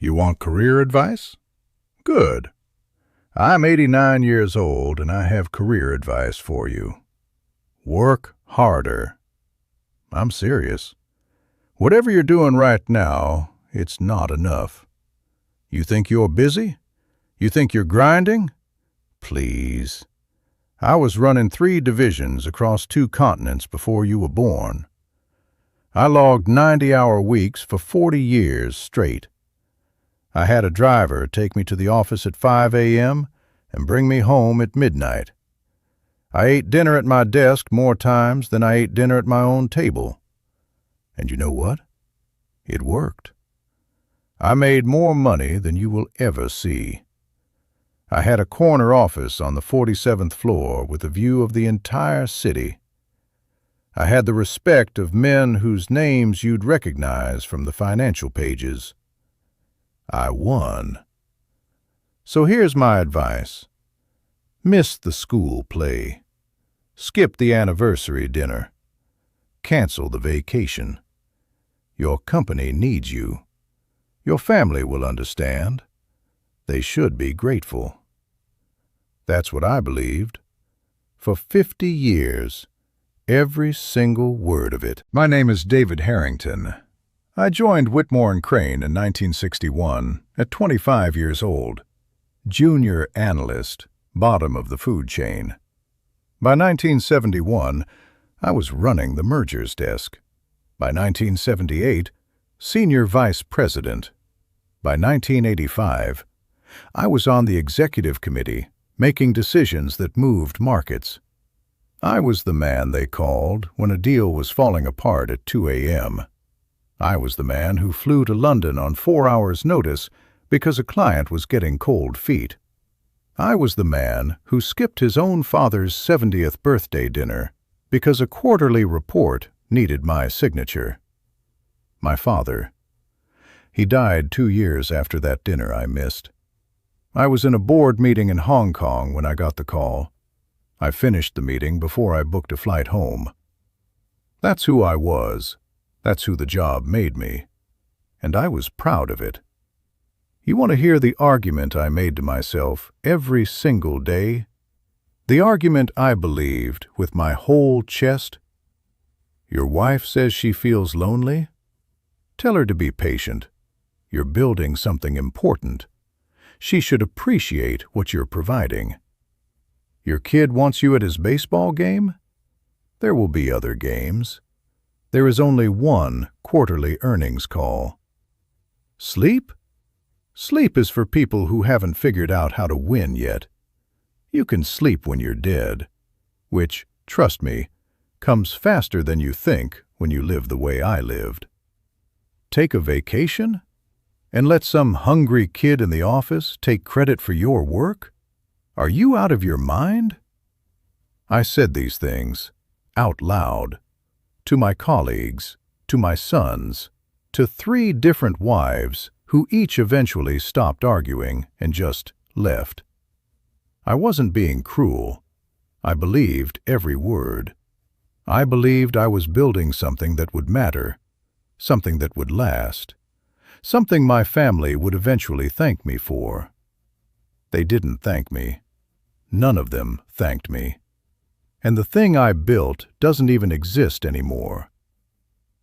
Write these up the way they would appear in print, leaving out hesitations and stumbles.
You want career advice? Good. I'm 89 years old and I have career advice for you. Work harder. I'm serious. Whatever you're doing right now, it's not enough. You think you're busy? You think you're grinding? Please. I was running 3 divisions across 2 continents before you were born. I logged 90-hour weeks for 40 years straight. I had a driver take me to the office at 5 a.m. and bring me home at midnight. I ate dinner at my desk more times than I ate dinner at my own table. And you know what? It worked. I made more money than you will ever see. I had a corner office on the 47th floor with a view of the entire city. I had the respect of men whose names you'd recognize from the financial pages. I won. So here's my advice. Miss the school play. Skip the anniversary dinner. Cancel the vacation. Your company needs you. Your family will understand. They should be grateful. That's what I believed. For 50 years, every single word of it. My name is David Harrington. I joined Whitmore and Crane in 1961 at 25 years old. Junior analyst, bottom of the food chain. By 1971, I was running the mergers desk. By 1978, senior vice president. By 1985, I was on the executive committee, making decisions that moved markets. I was the man they called when a deal was falling apart at 2 a.m. I was the man who flew to London on 4 hours' notice because a client was getting cold feet. I was the man who skipped his own father's 70th birthday dinner because a quarterly report needed my signature. My father. He died 2 years after that dinner I missed. I was in a board meeting in Hong Kong when I got the call. I finished the meeting before I booked a flight home. That's who I was. That's who the job made me. And I was proud of it. You want to hear the argument I made to myself every single day? The argument I believed with my whole chest? Your wife says she feels lonely? Tell her to be patient. You're building something important. She should appreciate what you're providing. Your kid wants you at his baseball game? There will be other games. There is only one quarterly earnings call. Sleep? Sleep is for people who haven't figured out how to win yet. You can sleep when you're dead, which, trust me, comes faster than you think when you live the way I lived. Take a vacation? And let some hungry kid in the office take credit for your work? Are you out of your mind? I said these things out loud to my colleagues, to my sons, to 3 different wives who each eventually stopped arguing and just left. I wasn't being cruel. I believed every word. I believed I was building something that would matter, something that would last, something my family would eventually thank me for. They didn't thank me. None of them thanked me. And the thing I built doesn't even exist anymore.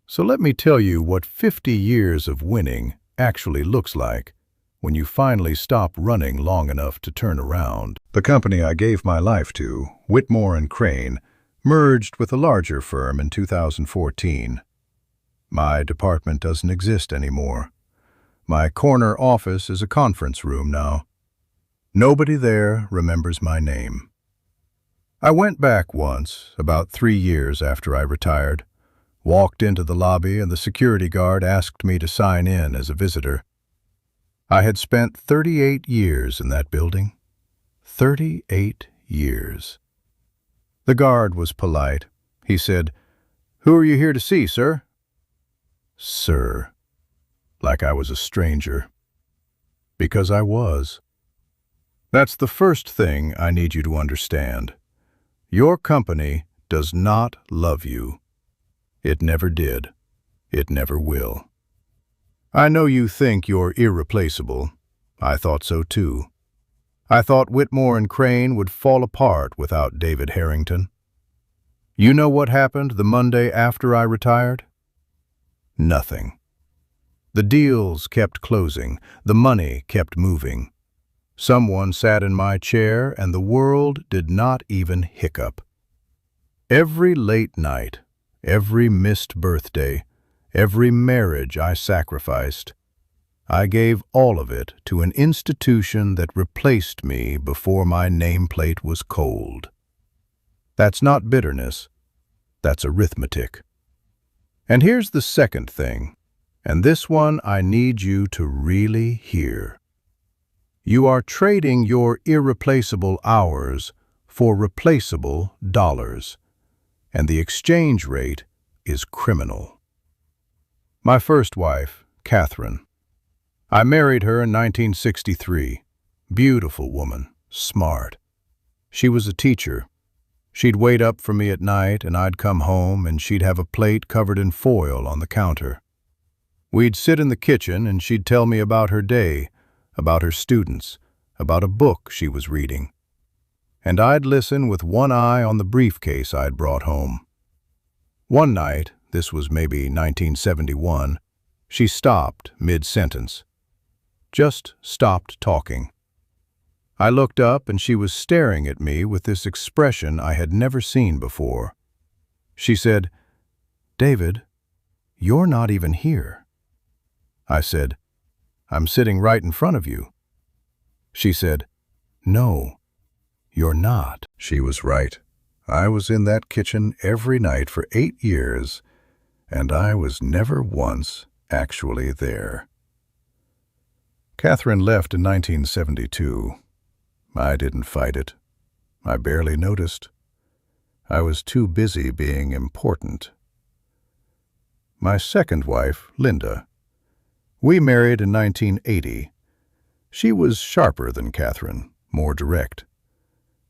So let me tell you what 50 years of winning actually looks like when you finally stop running long enough to turn around. The company I gave my life to, Whitmore and Crane, merged with a larger firm in 2014. My department doesn't exist anymore. My corner office is a conference room now. Nobody there remembers my name. I went back once, about 3 years after I retired, walked into the lobby and the security guard asked me to sign in as a visitor. I had spent 38 years in that building. 38 years. The guard was polite. He said, "Who are you here to see, sir?" Sir. Like I was a stranger. Because I was. That's the first thing I need you to understand. Your company does not love you. It never did. It never will. I know you think you're irreplaceable. I thought so too. I thought Whitmore and Crane would fall apart without David Harrington. You know what happened the Monday after I retired? Nothing. The deals kept closing, the money kept moving. Someone sat in my chair and the world did not even hiccup. Every late night, every missed birthday, every marriage I sacrificed, I gave all of it to an institution that replaced me before my nameplate was cold. That's not bitterness, that's arithmetic. And here's the second thing, and this one I need you to really hear. You are trading your irreplaceable hours for replaceable dollars, and the exchange rate is criminal. My first wife, Catherine. I married her in 1963. Beautiful woman, smart. She was a teacher. She'd wait up for me at night and I'd come home and she'd have a plate covered in foil on the counter. We'd sit in the kitchen and she'd tell me about her day, about her students, about a book she was reading. And I'd listen with one eye on the briefcase I'd brought home. One night, this was maybe 1971, she stopped mid-sentence. Just stopped talking. I looked up and she was staring at me with this expression I had never seen before. She said, "David, you're not even here." I said, "I'm sitting right in front of you." She said, "No, you're not." She was right. I was in that kitchen every night for 8 years, and I was never once actually there. Catherine left in 1972. I didn't fight it. I barely noticed. I was too busy being important. My second wife, Linda. We married in 1980. She was sharper than Catherine, more direct.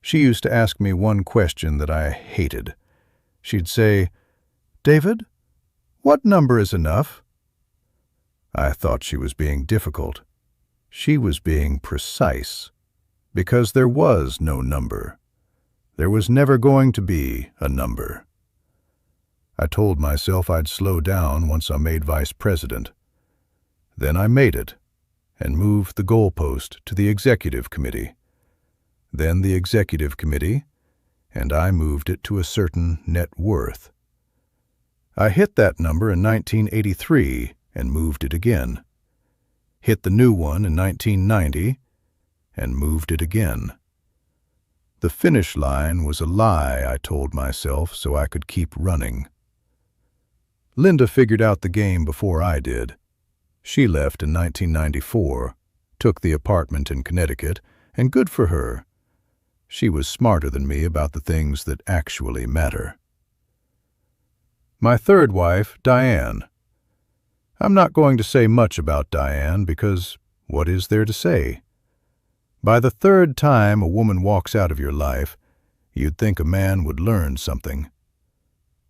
She used to ask me one question that I hated. She'd say, "David, what number is enough?" I thought she was being difficult. She was being precise, because there was no number. There was never going to be a number. I told myself I'd slow down once I made vice president. Then I made it, and moved the goalpost to the executive committee. Then the executive committee, and I moved it to a certain net worth. I hit that number in 1983 and moved it again. Hit the new one in 1990 and moved it again. The finish line was a lie I told myself so I could keep running. Linda figured out the game before I did. She left in 1994, took the apartment in Connecticut, and good for her. She was smarter than me about the things that actually matter. My third wife, Diane. I'm not going to say much about Diane because what is there to say? By the third time a woman walks out of your life, you'd think a man would learn something.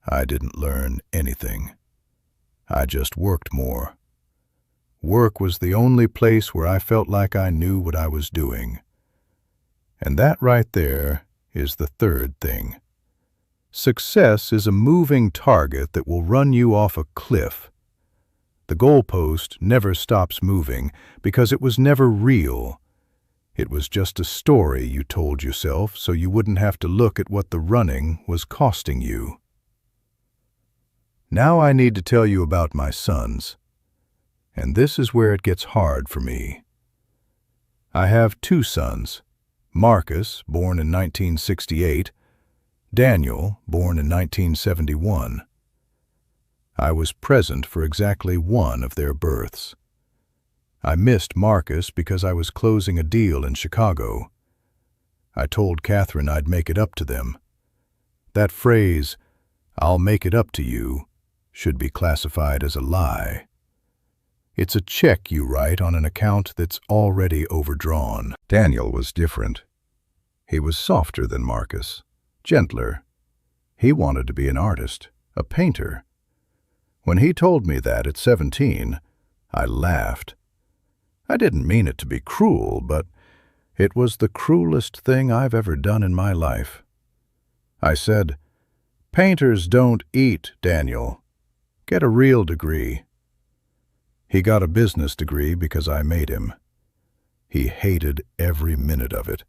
I didn't learn anything. I just worked more. Work was the only place where I felt like I knew what I was doing. And that right there is the third thing. Success is a moving target that will run you off a cliff. The goalpost never stops moving because it was never real. It was just a story you told yourself so you wouldn't have to look at what the running was costing you. Now I need to tell you about my sons. And this is where it gets hard for me. I have 2 sons, Marcus, born in 1968, Daniel, born in 1971. I was present for exactly one of their births. I missed Marcus because I was closing a deal in Chicago. I told Catherine I'd make it up to them. That phrase, "I'll make it up to you," should be classified as a lie. It's a check you write on an account that's already overdrawn. Daniel was different. He was softer than Marcus, gentler. He wanted to be an artist, a painter. When he told me that at 17, I laughed. I didn't mean it to be cruel, but it was the cruelest thing I've ever done in my life. I said, "Painters don't eat, Daniel. Get a real degree." He got a business degree because I made him. He hated every minute of it.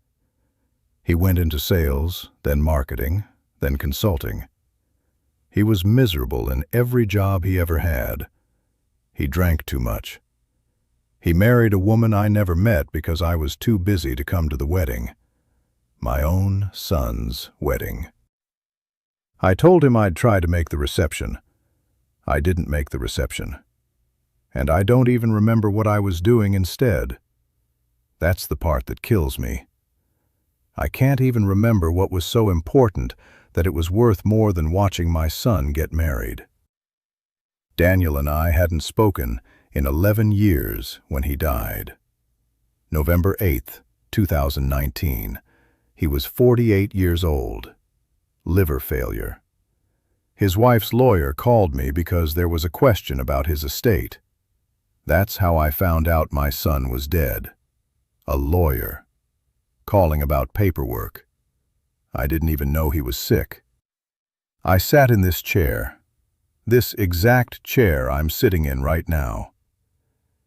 He went into sales, then marketing, then consulting. He was miserable in every job he ever had. He drank too much. He married a woman I never met because I was too busy to come to the wedding. My own son's wedding. I told him I'd try to make the reception. I didn't make the reception. And I don't even remember what I was doing instead. That's the part that kills me. I can't even remember what was so important that it was worth more than watching my son get married. Daniel and I hadn't spoken in 11 years when he died. November 8th, 2019. He was 48 years old. Liver failure. His wife's lawyer called me because there was a question about his estate. That's how I found out my son was dead. A lawyer. Calling about paperwork. I didn't even know he was sick. I sat in this chair. This exact chair I'm sitting in right now.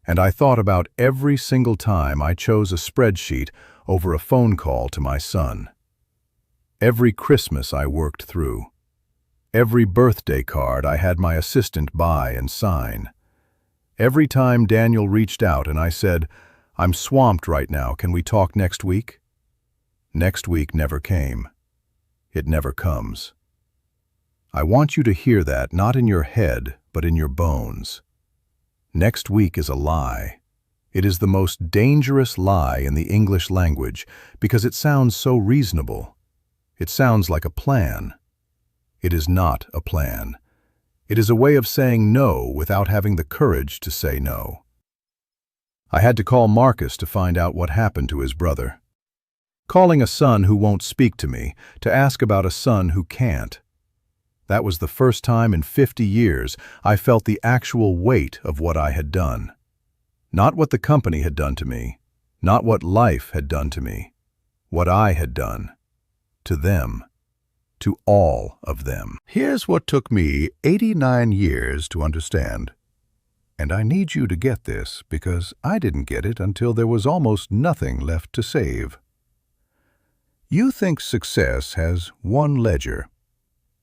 And I thought about every single time I chose a spreadsheet over a phone call to my son. Every Christmas I worked through. Every birthday card I had my assistant buy and sign. Every time Daniel reached out and I said, "I'm swamped right now, can we talk next week?" Next week never came. It never comes. I want you to hear that not in your head, but in your bones. Next week is a lie. It is the most dangerous lie in the English language because it sounds so reasonable. It sounds like a plan. It is not a plan. It is a way of saying no without having the courage to say no. I had to call Marcus to find out what happened to his brother. Calling a son who won't speak to me to ask about a son who can't. That was the first time in 50 years I felt the actual weight of what I had done. Not what the company had done to me, not what life had done to me, what I had done. To them. To all of them. Here's what took me 89 years to understand. And I need you to get this because I didn't get it until there was almost nothing left to save. You think success has one ledger,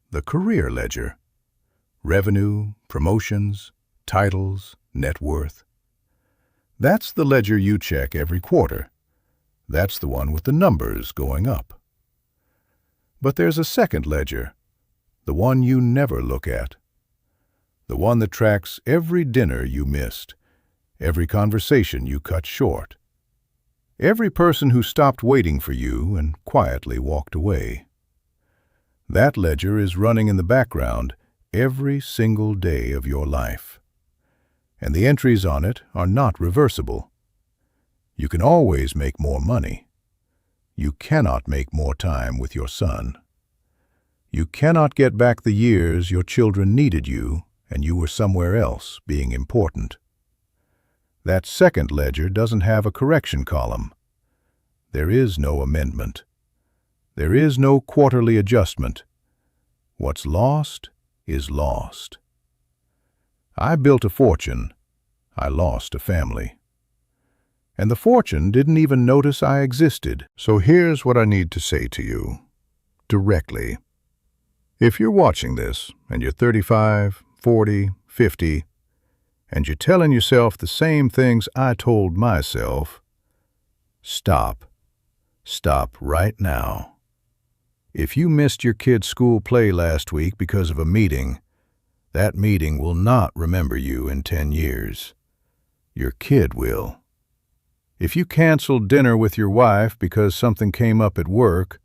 the career ledger. Revenue, promotions, titles, net worth. That's the ledger you check every quarter. That's the one with the numbers going up. But there's a second ledger, the one you never look at. The one that tracks every dinner you missed, every conversation you cut short, every person who stopped waiting for you and quietly walked away. That ledger is running in the background every single day of your life. And the entries on it are not reversible. You can always make more money. You cannot make more time with your son. You cannot get back the years your children needed you and you were somewhere else being important. That second ledger doesn't have a correction column. There is no amendment. There is no quarterly adjustment. What's lost is lost. I built a fortune. I lost a family. And the fortune didn't even notice I existed. So here's what I need to say to you, directly. If you're watching this, and you're 35, 40, 50, and you're telling yourself the same things I told myself, stop. Stop right now. If you missed your kid's school play last week because of a meeting, that meeting will not remember you in 10 years. Your kid will. If you canceled dinner with your wife because something came up at work,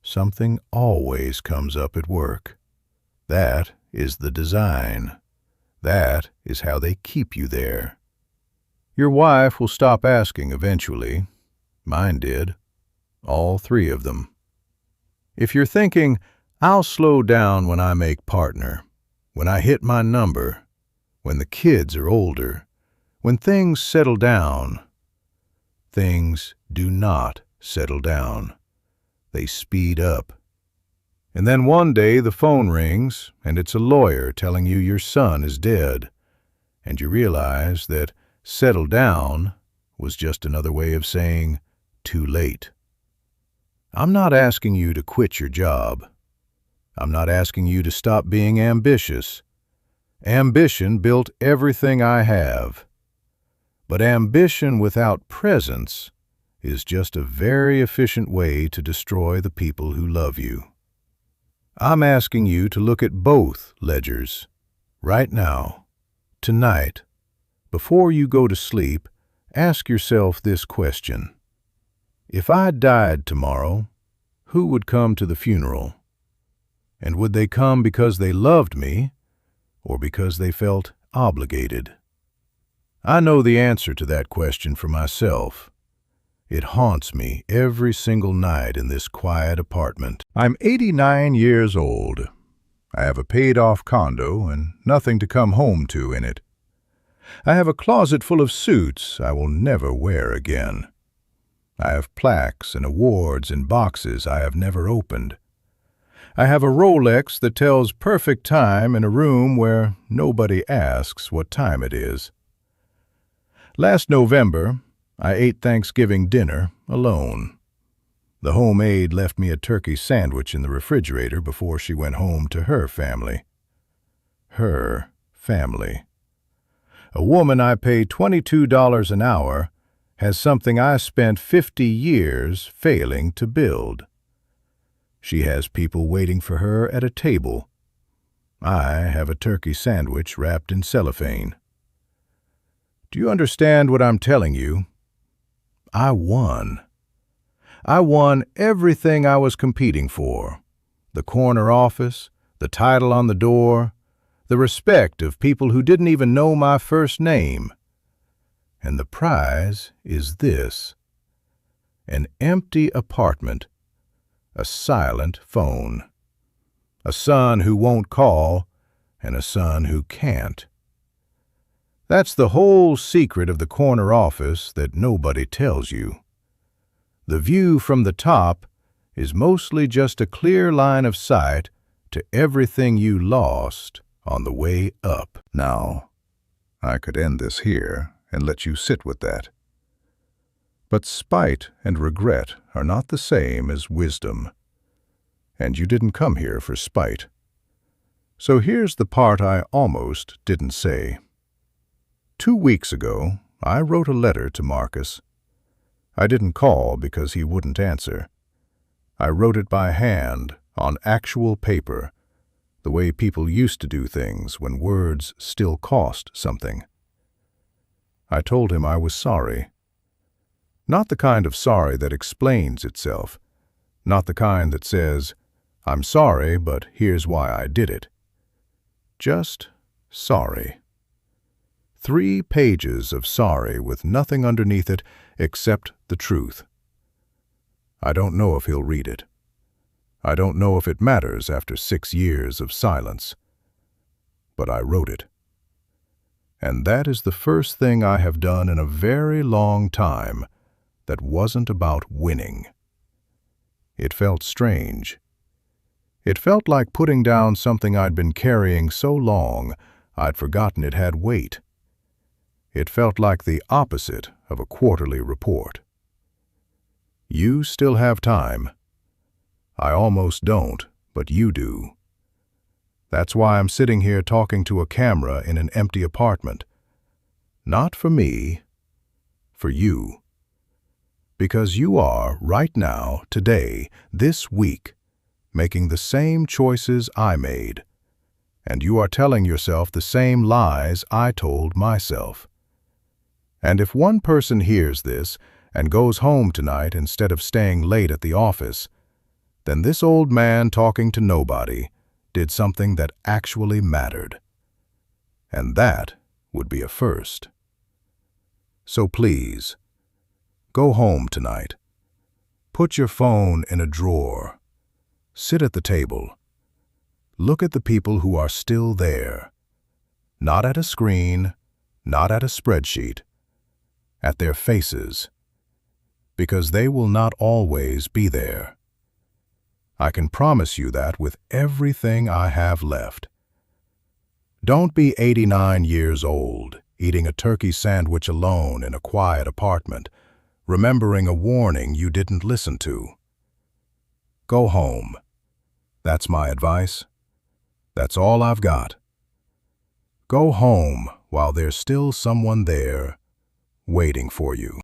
something always comes up at work. That is the design. That is how they keep you there. Your wife will stop asking eventually. Mine did. All 3 of them. If you're thinking, I'll slow down when I make partner, when I hit my number, when the kids are older, When things settle down, things do not settle down. They speed up. And then one day the phone rings, and it's a lawyer telling you your son is dead, and you realize that settle down was just another way of saying too late. I'm not asking you to quit your job. I'm not asking you to stop being ambitious. Ambition built everything I have. But ambition without presence is just a very efficient way to destroy the people who love you. I'm asking you to look at both ledgers, right now, tonight. Before you go to sleep, ask yourself this question. If I died tomorrow, who would come to the funeral? And would they come because they loved me or because they felt obligated? I know the answer to that question for myself. It haunts me every single night in this quiet apartment. I'm 89 years old. I have a paid-off condo and nothing to come home to in it. I have a closet full of suits I will never wear again. I have plaques and awards in boxes I have never opened. I have a Rolex that tells perfect time in a room where nobody asks what time it is. Last November, I ate Thanksgiving dinner alone. The home aide left me a turkey sandwich in the refrigerator before she went home to her family. Her family. A woman I pay $22 an hour has something I spent 50 years failing to build. She has people waiting for her at a table. I have a turkey sandwich wrapped in cellophane. Do you understand what I'm telling you? I won. I won everything I was competing for. The corner office, the title on the door, the respect of people who didn't even know my first name. And the prize is this: an empty apartment, a silent phone, a son who won't call, and a son who can't. That's the whole secret of the corner office that nobody tells you. The view from the top is mostly just a clear line of sight to everything you lost on the way up. Now, I could end this here and let you sit with that. But spite and regret are not the same as wisdom. And you didn't come here for spite. So here's the part I almost didn't say. 2 weeks ago, I wrote a letter to Marcus. I didn't call because he wouldn't answer. I wrote it by hand, on actual paper, the way people used to do things when words still cost something. I told him I was sorry. Not the kind of sorry that explains itself. Not the kind that says, "I'm sorry, but here's why I did it." Just sorry. 3 pages of sorry with nothing underneath it except the truth. I don't know if he'll read it. I don't know if it matters after 6 years of silence. But I wrote it. And that is the first thing I have done in a very long time that wasn't about winning. It felt strange. It felt like putting down something I'd been carrying so long I'd forgotten it had weight. It felt like the opposite of a quarterly report. You still have time. I almost don't, but you do. That's why I'm sitting here talking to a camera in an empty apartment. Not for me, for you. Because you are, right now, today, this week, making the same choices I made. And you are telling yourself the same lies I told myself. And if one person hears this and goes home tonight instead of staying late at the office, then this old man talking to nobody did something that actually mattered. And that would be a first. So please, go home tonight. Put your phone in a drawer. Sit at the table. Look at the people who are still there. Not at a screen, not at a spreadsheet, at their faces, because they will not always be there. I can promise you that with everything I have left. Don't be 89 years old, eating a turkey sandwich alone in a quiet apartment, remembering a warning you didn't listen to. Go home. That's my advice. That's all I've got. Go home while there's still someone there waiting for you.